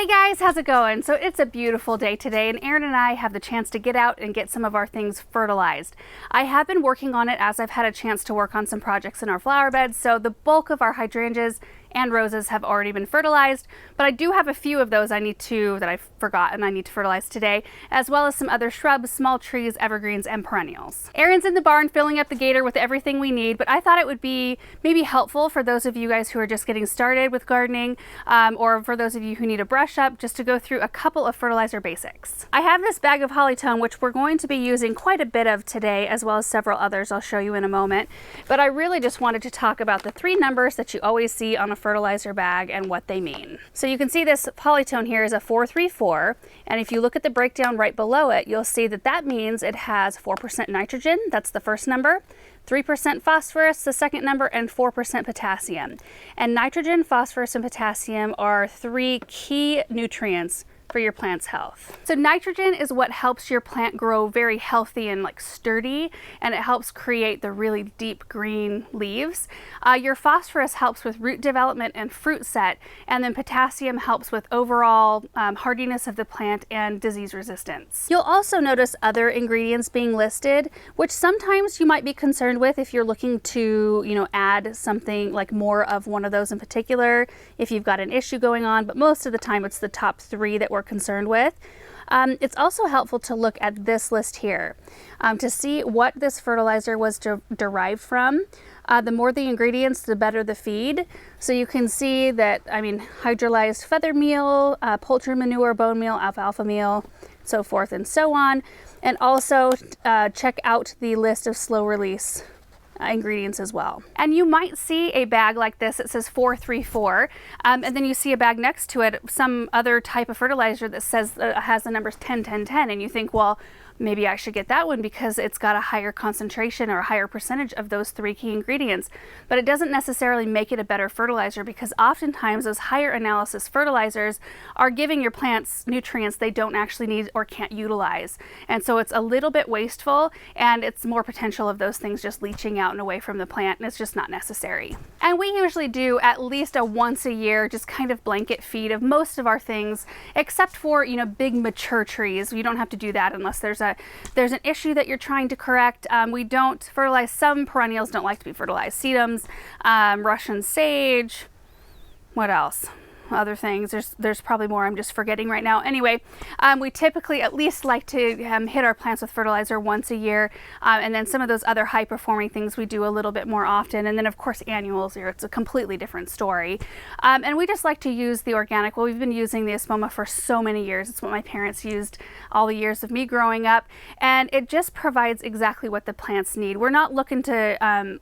Hey guys, how's it going? So it's a beautiful day today and Aaron and I have the chance to get out and get some of our things fertilized. I have been working on it as I've had a chance to work on some projects in our flower beds, so the bulk of our hydrangeas and roses have already been fertilized, but I do have a few of those that I forgot and I need to fertilize today, as well as some other shrubs, small trees, evergreens, and perennials. Aaron's in the barn filling up the gator with everything we need, but I thought it would be maybe helpful for those of you guys who are just getting started with gardening, or for those of you who need a brush up, just to go through a couple of fertilizer basics. I have this bag of Hollytone, which we're going to be using quite a bit of today, as well as several others I'll show you in a moment, but I really just wanted to talk about the three numbers that you always see on a fertilizer bag and what they mean. So you can see this Hollytone here is a 434, and if you look at the breakdown right below it, you'll see that that means it has 4% nitrogen, that's the first number, 3% phosphorus, the second number, and 4% potassium. And nitrogen, phosphorus, and potassium are three key nutrients for your plant's health. So nitrogen is what helps your plant grow very healthy and like sturdy, and it helps create the really deep green leaves. Your phosphorus helps with root development and fruit set, and then potassium helps with overall hardiness of the plant and disease resistance. You'll also notice other ingredients being listed, which sometimes you might be concerned with if you're looking to, add something like more of one of those in particular, if you've got an issue going on, but most of the time it's the top three that we're concerned with. It's also helpful to look at this list here to see what this fertilizer was derived from. The more the ingredients, the better the feed. So you can see that, hydrolyzed feather meal, poultry manure, bone meal, alfalfa meal, so forth and so on. And also check out the list of slow release ingredients as well. And you might see a bag like this that says 434, and then you see a bag next to it, some other type of fertilizer that says has the numbers 10, 10, 10, and you think, well, maybe I should get that one because it's got a higher concentration or a higher percentage of those three key ingredients. But it doesn't necessarily make it a better fertilizer, because oftentimes those higher analysis fertilizers are giving your plants nutrients they don't actually need or can't utilize. And so it's a little bit wasteful, and it's more potential of those things just leaching out and away from the plant, and it's just not necessary. And we usually do at least a once a year just kind of blanket feed of most of our things, except for big mature trees. You don't have to do that unless there's an issue that you're trying to correct. We don't fertilize. Some perennials don't like to be fertilized. Sedums, Russian sage, what else? Other things. There's probably more I'm just forgetting right now. Anyway, we typically at least like to hit our plants with fertilizer once a year, and then some of those other high performing things we do a little bit more often, and then of course annuals here, it's a completely different story. And we just like to use the organic. Well, we've been using the Espoma for so many years. It's what my parents used all the years of me growing up, and it just provides exactly what the plants need. We're not looking to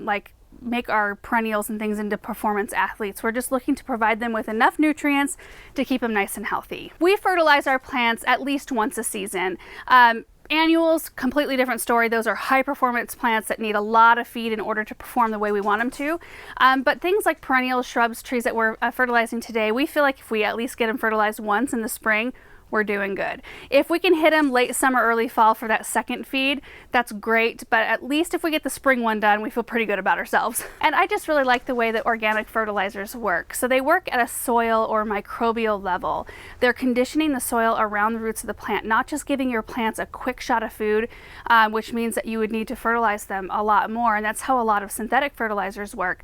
make our perennials and things into performance athletes. We're just looking to provide them with enough nutrients to keep them nice and healthy. We fertilize our plants at least once a season. Annuals, completely different story. Those are high performance plants that need a lot of feed in order to perform the way we want them to. But things like perennials, shrubs, trees that we're fertilizing today, we feel like if we at least get them fertilized once in the spring, we're doing good. If we can hit them late summer, early fall for that second feed, that's great, but at least if we get the spring one done, we feel pretty good about ourselves. And I just really like the way that organic fertilizers work. So they work at a soil or microbial level. They're conditioning the soil around the roots of the plant, not just giving your plants a quick shot of food, which means that you would need to fertilize them a lot more, and that's how a lot of synthetic fertilizers work.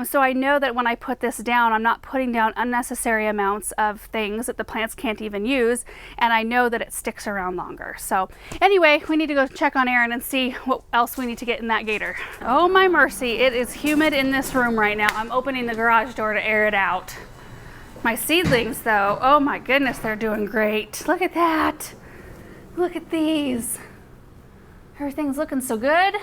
So I know that when I put this down, I'm not putting down unnecessary amounts of things that the plants can't even use, and I know that it sticks around longer. So anyway, we need to go check on Aaron and see what else we need to get in that gator. Oh my mercy, it is humid in this room right now. I'm opening the garage door to air it out. My seedlings though, oh my goodness, they're doing great. Look at that. Look at these. Everything's looking so good.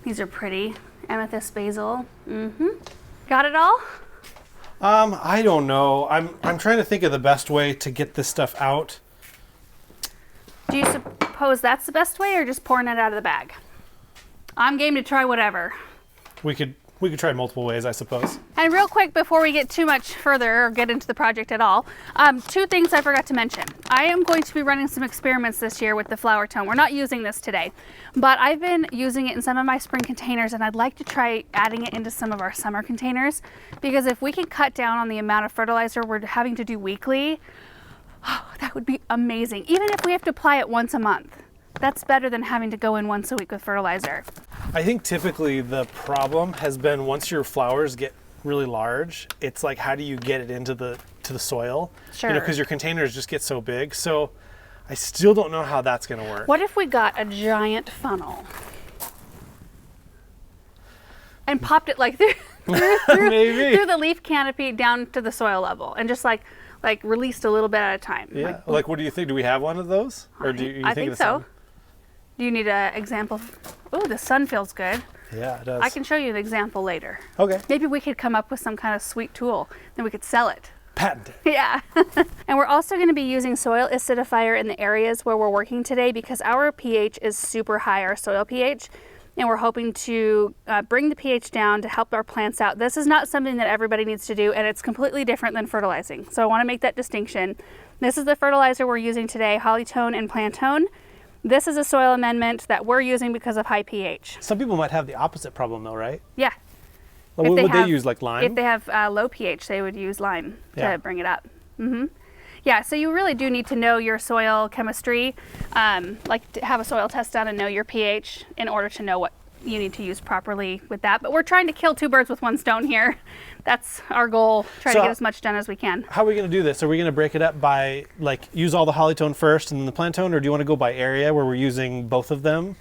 These are pretty. Amethyst basil. Got it all? I don't know. I'm trying to think of the best way to get this stuff out. Do you suppose that's the best way, or just pouring it out of the bag? I'm game to try whatever. We could we could try multiple ways, I suppose. And real quick, before we get too much further or get into the project at all, two things I forgot to mention. I am going to be running some experiments this year with the flower tone. We're not using this today, but I've been using it in some of my spring containers, and I'd like to try adding it into some of our summer containers, because if we can cut down on the amount of fertilizer we're having to do weekly, that would be amazing. Even if we have to apply it once a month. That's better than having to go in once a week with fertilizer. I think typically the problem has been once your flowers get really large, it's like, how do you get it into the soil? Sure. Because your containers just get so big. So I still don't know how that's going to work. What if we got a giant funnel and popped it like through the leaf canopy down to the soil level, and just like released a little bit at a time? Yeah. Like what do you think? Do we have one of those? Or do you I think think so. Do you need an example? Oh, the sun feels good. Yeah, it does. I can show you an example later. Okay. Maybe we could come up with some kind of sweet tool, then we could sell it. Patent it. Yeah. And we're also going to be using soil acidifier in the areas where we're working today, because our pH is super high, our soil pH, and we're hoping to bring the pH down to help our plants out. This is not something that everybody needs to do, and it's completely different than fertilizing. So I want to make that distinction. This is the fertilizer we're using today, Hollytone and Plantone. This is a soil amendment that we're using because of high pH. Some people might have the opposite problem though, right? Yeah. Well, would they use like lime? If they have low pH, they would use lime to bring it up. Yeah, so you really do need to know your soil chemistry, like to have a soil test done and know your pH in order to know what you need to use properly with that. But we're trying to kill two birds with one stone here. That's our goal, try to get as much done as we can. How are we going to do this? Are we going to break it up by, like, use all the Hollytone first and then the Plantone, or do you want to go by area where we're using both of them?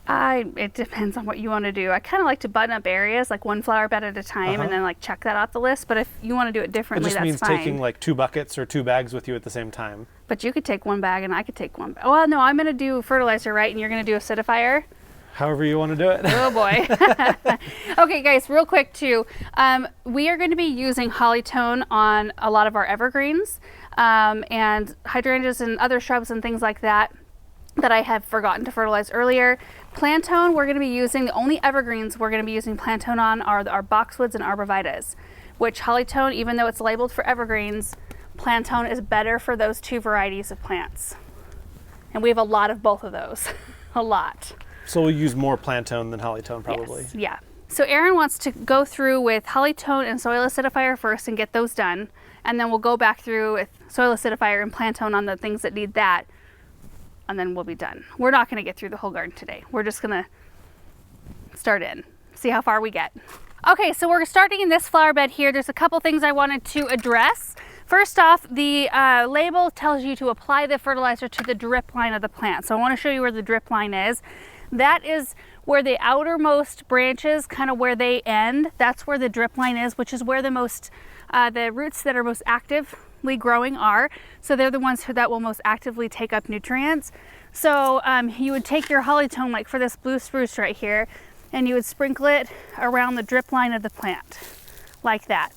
It depends on what you want to do. I kind of like to button up areas, like one flower bed at a time, and then like check that off the list. But if you want to do it differently, that's fine. It just means taking like 2 buckets or 2 bags with you at the same time. But you could take 1 bag and I could take 1 bag. Well, no, I'm going to do fertilizer, right? And you're going to do acidifier. However you want to do it. Oh boy. Okay guys, real quick too. We are going to be using Hollytone on a lot of our evergreens and hydrangeas and other shrubs and things like that I have forgotten to fertilize earlier. Plantone, we're going to be using, the only evergreens we're going to be using Plantone on are our boxwoods and arborvitaes, which Hollytone, even though it's labeled for evergreens, Plantone is better for those 2 varieties of plants. And we have a lot of both of those. A lot. So we'll use more Plantone than Hollytone probably. Yes, yeah. So Erin wants to go through with Hollytone and soil acidifier first and get those done. And then we'll go back through with soil acidifier and Plantone on the things that need that. And then we'll be done. We're not going to get through the whole garden today. We're just going to start in, see how far we get. Okay, so we're starting in this flower bed here. There's a couple things I wanted to address. First off, the label tells you to apply the fertilizer to the drip line of the plant. So I want to show you where the drip line is. That is where the outermost branches, kind of where they end. That's where the drip line is, which is where the roots that are most actively growing are. So they're the ones that will most actively take up nutrients. So you would take your Hollytone, like for this blue spruce right here, and you would sprinkle it around the drip line of the plant, like that.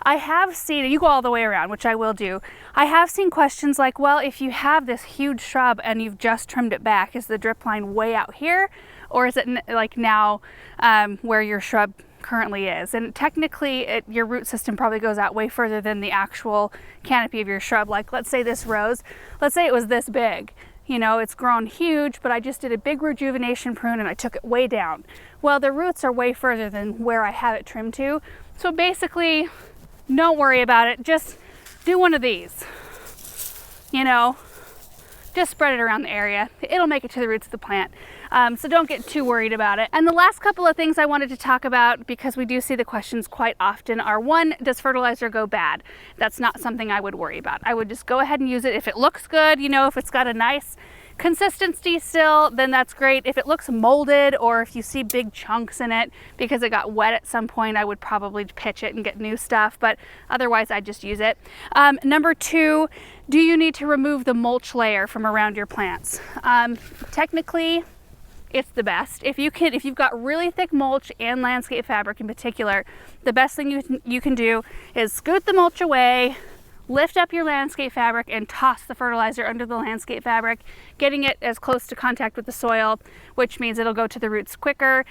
I have seen, you go all the way around, which I will do. I have seen questions like, well, if you have this huge shrub and you've just trimmed it back, is the drip line way out here? Or is it like now where your shrub currently is? And technically, your root system probably goes out way further than the actual canopy of your shrub. Like, let's say this rose, let's say it was this big. You know, it's grown huge, but I just did a big rejuvenation prune and I took it way down. Well, the roots are way further than where I have it trimmed to. So basically, don't worry about it. Just do one of these. You know, just spread it around the area. It'll make it to the roots of the plant. So don't get too worried about it. And the last couple of things I wanted to talk about, because we do see the questions quite often, are: 1, does fertilizer go bad? That's not something I would worry about. I would just go ahead and use it. If it looks good, you know, if it's got a nice consistency still, then that's great. If it looks molded, or if you see big chunks in it because it got wet at some point, I would probably pitch it and get new stuff, but otherwise I'd just use it. Number 2, do you need to remove the mulch layer from around your plants? Technically, it's the best. If you've got really thick mulch and landscape fabric in particular, the best thing you can do is scoot the mulch away, lift up your landscape fabric and toss the fertilizer under the landscape fabric, getting it as close to contact with the soil, which means it'll go to the roots quicker.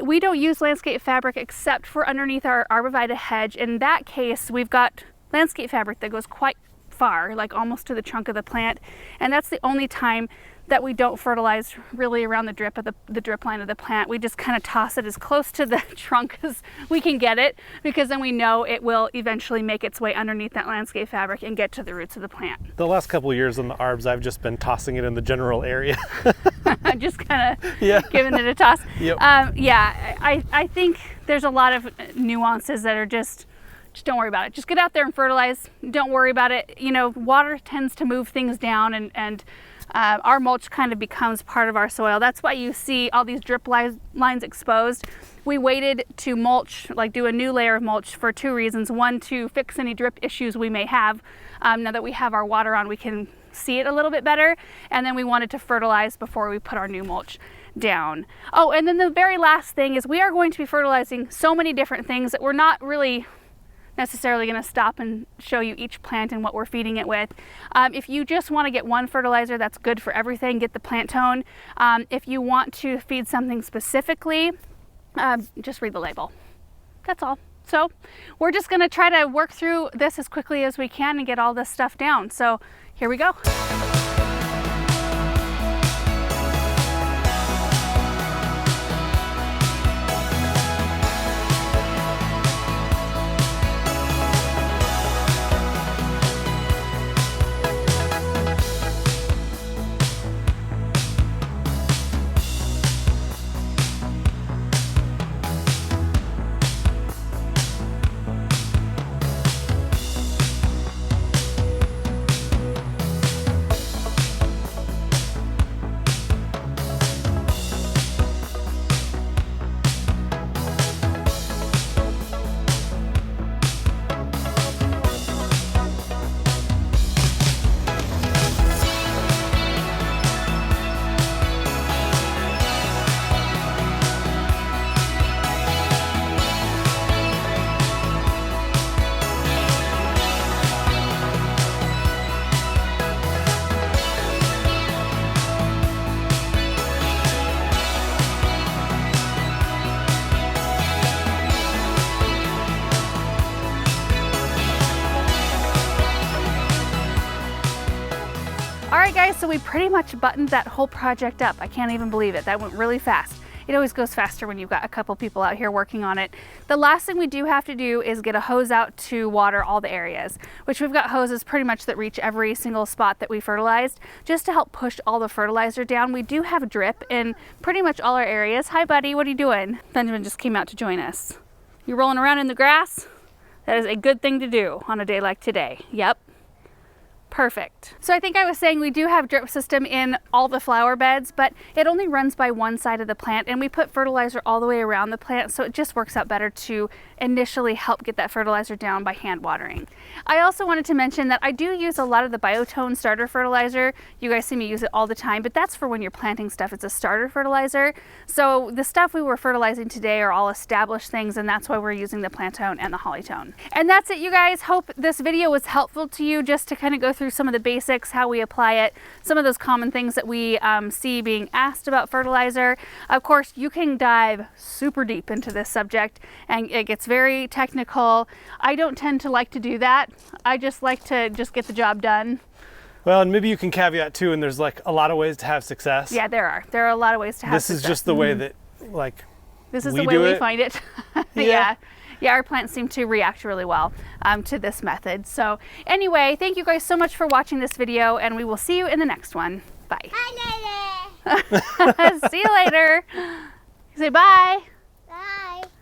we don't use landscape fabric except for underneath our arborvitae hedge. In that case, we've got landscape fabric that goes quite far, like almost to the trunk of the plant, and that's the only time that we don't fertilize really around the drip of the drip line of the plant. We just kind of toss it as close to the trunk as we can get it, because then we know it will eventually make its way underneath that landscape fabric and get to the roots of the plant. The last couple of years on the arbs, I've just been tossing it in the general area. Just kind of giving it a toss. Yep. Yeah, I think there's a lot of nuances that are just don't worry about it. Just get out there and fertilize. Don't worry about it. You know, water tends to move things down, and our mulch kind of becomes part of our soil. That's why you see all these drip lines exposed. We waited to mulch, like do a new layer of mulch, for two reasons. One, to fix any drip issues we may have. Now that we have our water on, we can see it a little bit better. And then we wanted to fertilize before we put our new mulch down. Oh, and then the very last thing is we are going to be fertilizing so many different things that we're not really necessarily going to stop and show you each plant and what we're feeding it with. If you just want to get one fertilizer, that's good for everything. Get the plant tone. If you want to feed something specifically, just read the label. That's all. So we're just going to try to work through this as quickly as we can and get all this stuff down. So here we go. Alright guys, so we pretty much buttoned that whole project up. I can't even believe it. That went really fast. It always goes faster when you've got a couple people out here working on it. The last thing we do have to do is get a hose out to water all the areas, which we've got hoses pretty much that reach every single spot that we fertilized, just to help push all the fertilizer down. We do have drip in pretty much all our areas. Hi buddy, what are you doing? Benjamin just came out to join us. You rolling around in the grass? That is a good thing to do on a day like today. Yep. Perfect. So I think I was saying we do have drip system in all the flower beds, but it only runs by one side of the plant, and we put fertilizer all the way around the plant, so it just works out better to initially help get that fertilizer down by hand watering. I also wanted to mention that I do use a lot of the Biotone starter fertilizer. You guys see me use it all the time, but that's for when you're planting stuff. It's a starter fertilizer. So the stuff we were fertilizing today are all established things, and that's why we're using the Plantone and the Hollytone. And that's it, you guys. Hope this video was helpful to you, just to kind of go through some of the basics, how we apply it, some of those common things that we see being asked about fertilizer. Of course, you can dive super deep into this subject, and it gets very technical. I don't tend to like to do that. I just like to just get the job done. Well, and maybe you can caveat too, and there's like a lot of ways to have success. Yeah, there are. There are a lot of ways to have success. This is just the way that, like, this is the way we find it. Yeah. Yeah, our plants seem to react really well to this method. So anyway, thank you guys so much for watching this video, and we will see you in the next one. Bye. Bye, Lily. See you later. Say bye.